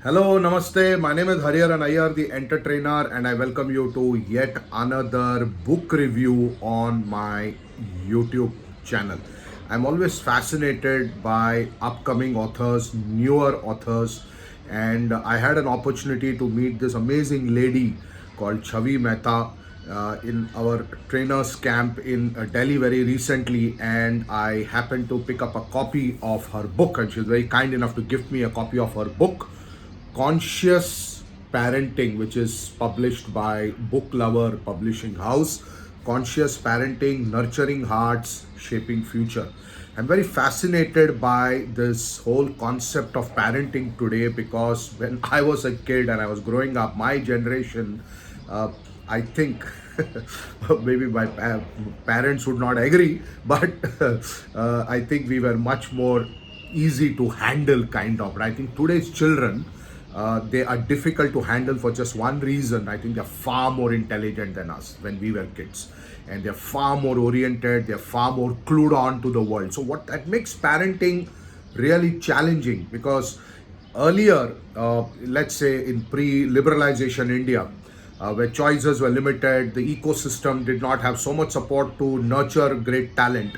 Hello, Namaste. My name is Hariharan Iyer, the entertainer, and I welcome you to yet another book review on my YouTube channel. I'm always fascinated by upcoming authors, newer authors, and I had an opportunity to meet this amazing lady called Chhavi Mehta in our trainers camp in Delhi very recently, and I happened to pick up a copy of her book, and she was very kind enough to give me a copy of her book, Conscious Parenting, which is published by Book Lover Publishing House. Conscious Parenting, Nurturing Hearts, Shaping Future. I'm very fascinated by this whole concept of parenting today because when I was a kid and I was growing up, my generation, I think maybe my parents would not agree, but I think we were much more easy to handle, kind of. But I think today's children, they are difficult to handle for just one reason. I think they're far more intelligent than us when we were kids, and they're far more oriented, they're far more clued on to the world. So what that makes parenting really challenging, because earlier, let's say in pre-liberalization India, where choices were limited, the ecosystem did not have so much support to nurture great talent.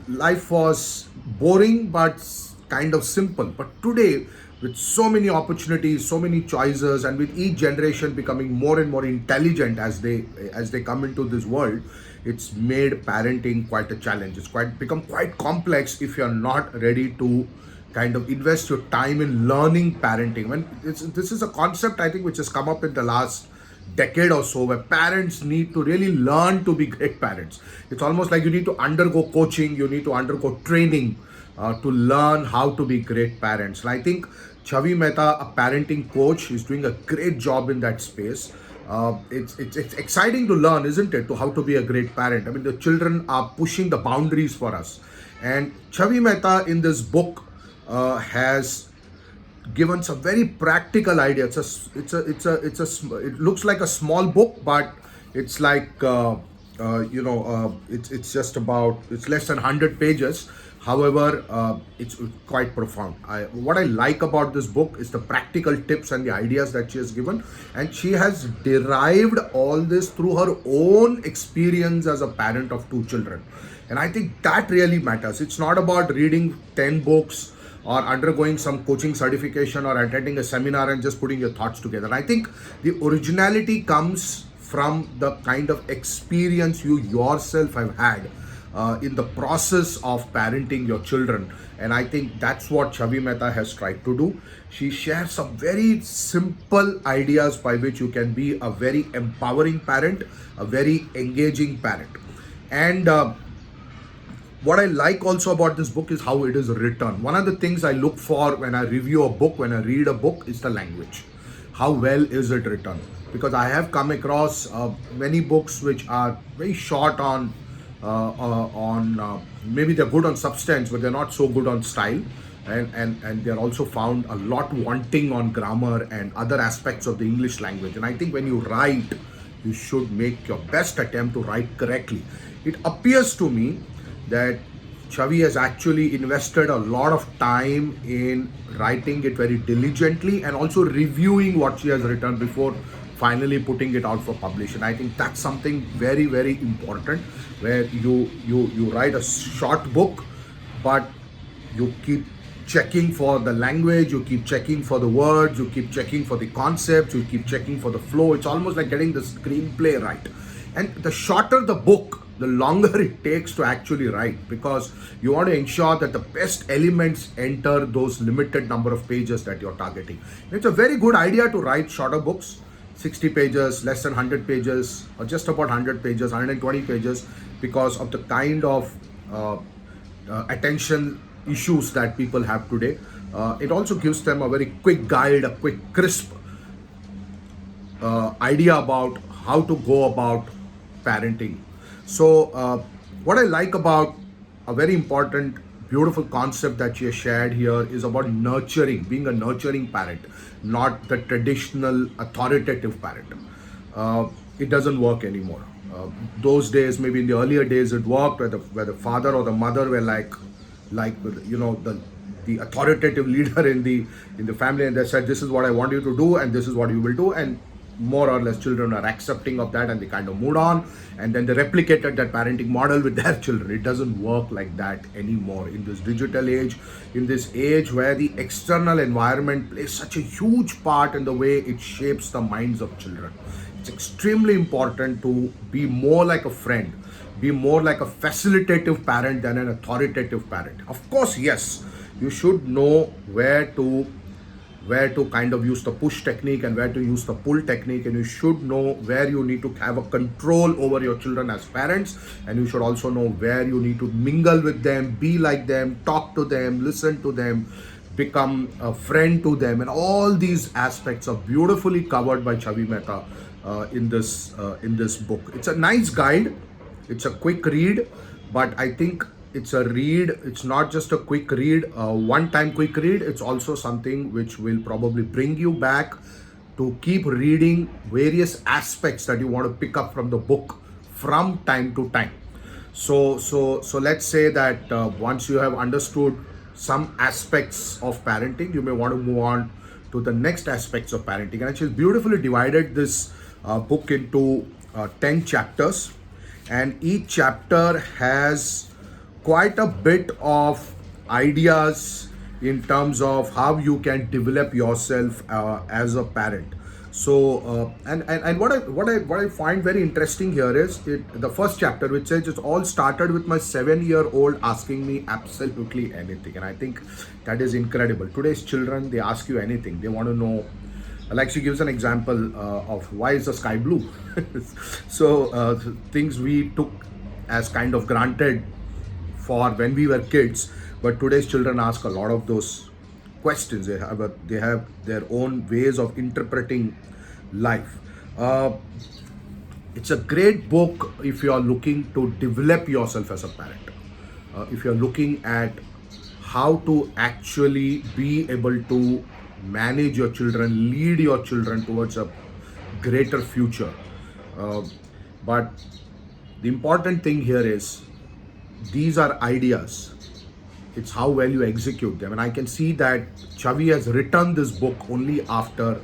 Life was boring but kind of simple. But today, with so many opportunities, so many choices, and with each generation becoming more and more intelligent as they come into this world, it's made parenting quite a challenge. It's quite become quite complex if you're not ready to kind of invest your time in learning parenting. This is a concept, I think, which has come up in the last decade or so, where parents need to really learn to be great parents. It's almost like you need to undergo coaching, you need to undergo training to learn how to be great parents. And I think Chhavi Mehta, a parenting coach, is doing a great job in that space. It's exciting to learn, isn't it, to how to be a great parent. I mean, the children are pushing the boundaries for us, and Chhavi Mehta in this book has given some very practical ideas. It looks like a small book, but it's like it's just about, it's less than 100 pages. However, it's quite profound. What I like about this book is the practical tips and the ideas that she has given, and she has derived all this through her own experience as a parent of two children. And I think that really matters. It's not about reading 10 books or undergoing some coaching certification or attending a seminar and just putting your thoughts together. I think the originality comes from the kind of experience you yourself have had in the process of parenting your children. And I think that's what Chhavi Mehta has tried to do. She shares some very simple ideas by which you can be a very empowering parent, a very engaging parent. And what I like also about this book is how it is written. One of the things I look for when I review a book, when I read a book, is the language. How well is it written? Because I have come across many books which are very short on maybe they're good on substance, but they're not so good on style. And they're also found a lot wanting on grammar and other aspects of the English language. And I think when you write, you should make your best attempt to write correctly. It appears to me that Chhavi has actually invested a lot of time in writing it very diligently and also reviewing what she has written before finally putting it out for publication. I think that's something very, very important, where you write a short book, but you keep checking for the language, you keep checking for the words, you keep checking for the concepts, you keep checking for the flow. It's almost like getting the screenplay right. And the shorter the book, the longer it takes to actually write, because you want to ensure that the best elements enter those limited number of pages that you're targeting. It's a very good idea to write shorter books, 60 pages, less than 100 pages, or just about 100 pages, 120 pages, because of the kind of attention issues that people have today. It also gives them a very quick guide, a quick, crisp idea about how to go about parenting. So, what I like about a very important, beautiful concept that she has shared here is about nurturing, being a nurturing parent, not the traditional authoritative parent. It doesn't work anymore. Those days, maybe in the earlier days, it worked where the father or the mother were like the the authoritative leader in the family, and they said, this is what I want you to do and this is what you will do, and more or less children are accepting of that and they kind of moved on, and then they replicated that parenting model with their children. It doesn't work like that anymore in this digital age, in this age where the external environment plays such a huge part in the way it shapes the minds of children. It's extremely important to be more like a friend, be more like a facilitative parent than an authoritative parent. Of course, yes, you should know where to kind of use the push technique and where to use the pull technique, and you should know where you need to have a control over your children as parents, and you should also know where you need to mingle with them, be like them, talk to them, listen to them, become a friend to them, and all these aspects are beautifully covered by Chhavi Mehta in this book. It's a nice guide. It's a quick read, but I think it's a read. It's not just a quick read, a one-time quick read. It's also something which will probably bring you back to keep reading various aspects that you want to pick up from the book from time to time. So let's say that once you have understood some aspects of parenting, you may want to move on to the next aspects of parenting. And she's beautifully divided this book into 10 chapters, and each chapter has quite a bit of ideas in terms of how you can develop yourself as a parent. So and what I find very interesting here is the first chapter, which says it all started with my 7-year-old asking me absolutely anything, and I think that is incredible. Today's children, they ask you anything. They want to know. Like she gives an example of why is the sky blue. So things we took as kind of granted for when we were kids, but today's children ask a lot of those questions. They have their own ways of interpreting life. It's a great book if you are looking to develop yourself as a parent. If you're looking at how to actually be able to manage your children, lead your children towards a greater future. But the important thing here is these are ideas. It's how well you execute them. And I can see that Chhavi has written this book only after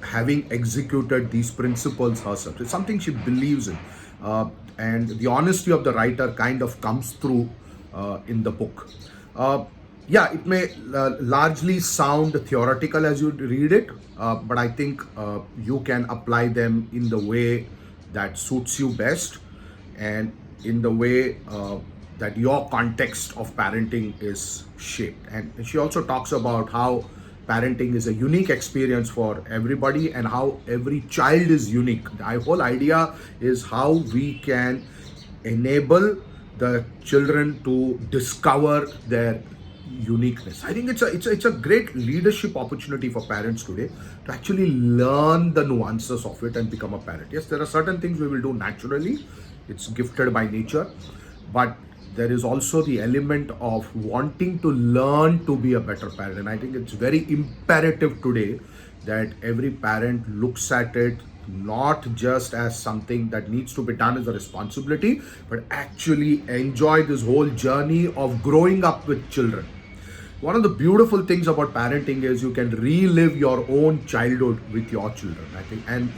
having executed these principles herself. It's something she believes in. And the honesty of the writer kind of comes through in the book. Yeah, it may largely sound theoretical as you read it, but I think you can apply them in the way that suits you best and in the way that your context of parenting is shaped. And she also talks about how parenting is a unique experience for everybody and how every child is unique. The whole idea is how we can enable the children to discover their uniqueness. I think it's a great leadership opportunity for parents today to actually learn the nuances of it and become a parent. Yes, there are certain things we will do naturally. It's gifted by nature, but there is also the element of wanting to learn to be a better parent. And I think it's very imperative today that every parent looks at it not just as something that needs to be done as a responsibility, but actually enjoy this whole journey of growing up with children. One of the beautiful things about parenting is you can relive your own childhood with your children, I think. And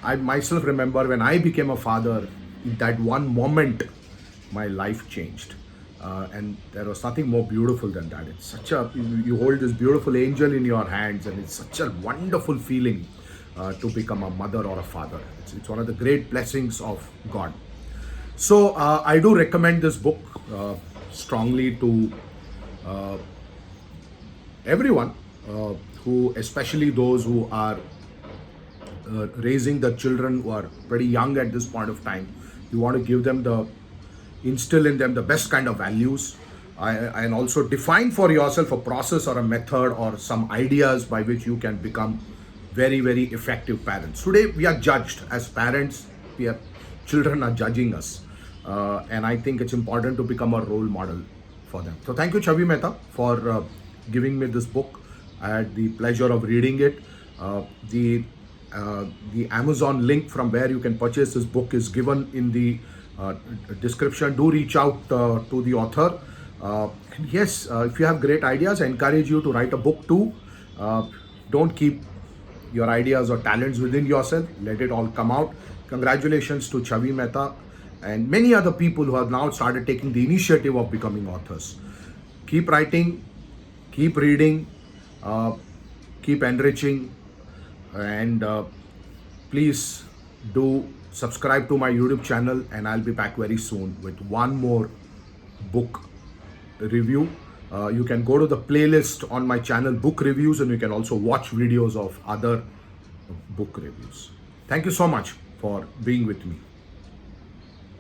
I myself remember when I became a father, in that one moment, my life changed. And there was nothing more beautiful than that. It's such a, you hold this beautiful angel in your hands, and it's such a wonderful feeling to become a mother or a father. It's one of the great blessings of God. So I do recommend this book strongly to everyone who, especially those who are raising the children who are pretty young at this point of time. You want to give them instill in them the best kind of values, and also define for yourself a process or a method or some ideas by which you can become very, very effective parents. Today we are judged as parents. Children are judging us, and I think it's important to become a role model for them. So thank you, Chhavi Mehta, for giving me this book. I had the pleasure of reading it. The Amazon link from where you can purchase this book is given in the description. Do reach out to the author. And yes, if you have great ideas, I encourage you to write a book too. Don't keep your ideas or talents within yourself. Let it all come out. Congratulations to Chhavi Mehta and many other people who have now started taking the initiative of becoming authors. Keep writing, keep reading, uh, keep enriching, and please do subscribe to my YouTube channel. And I'll be back very soon with one more book review. You can go to the playlist on my channel, book reviews, and you can also watch videos of other book reviews. Thank you so much for being with me.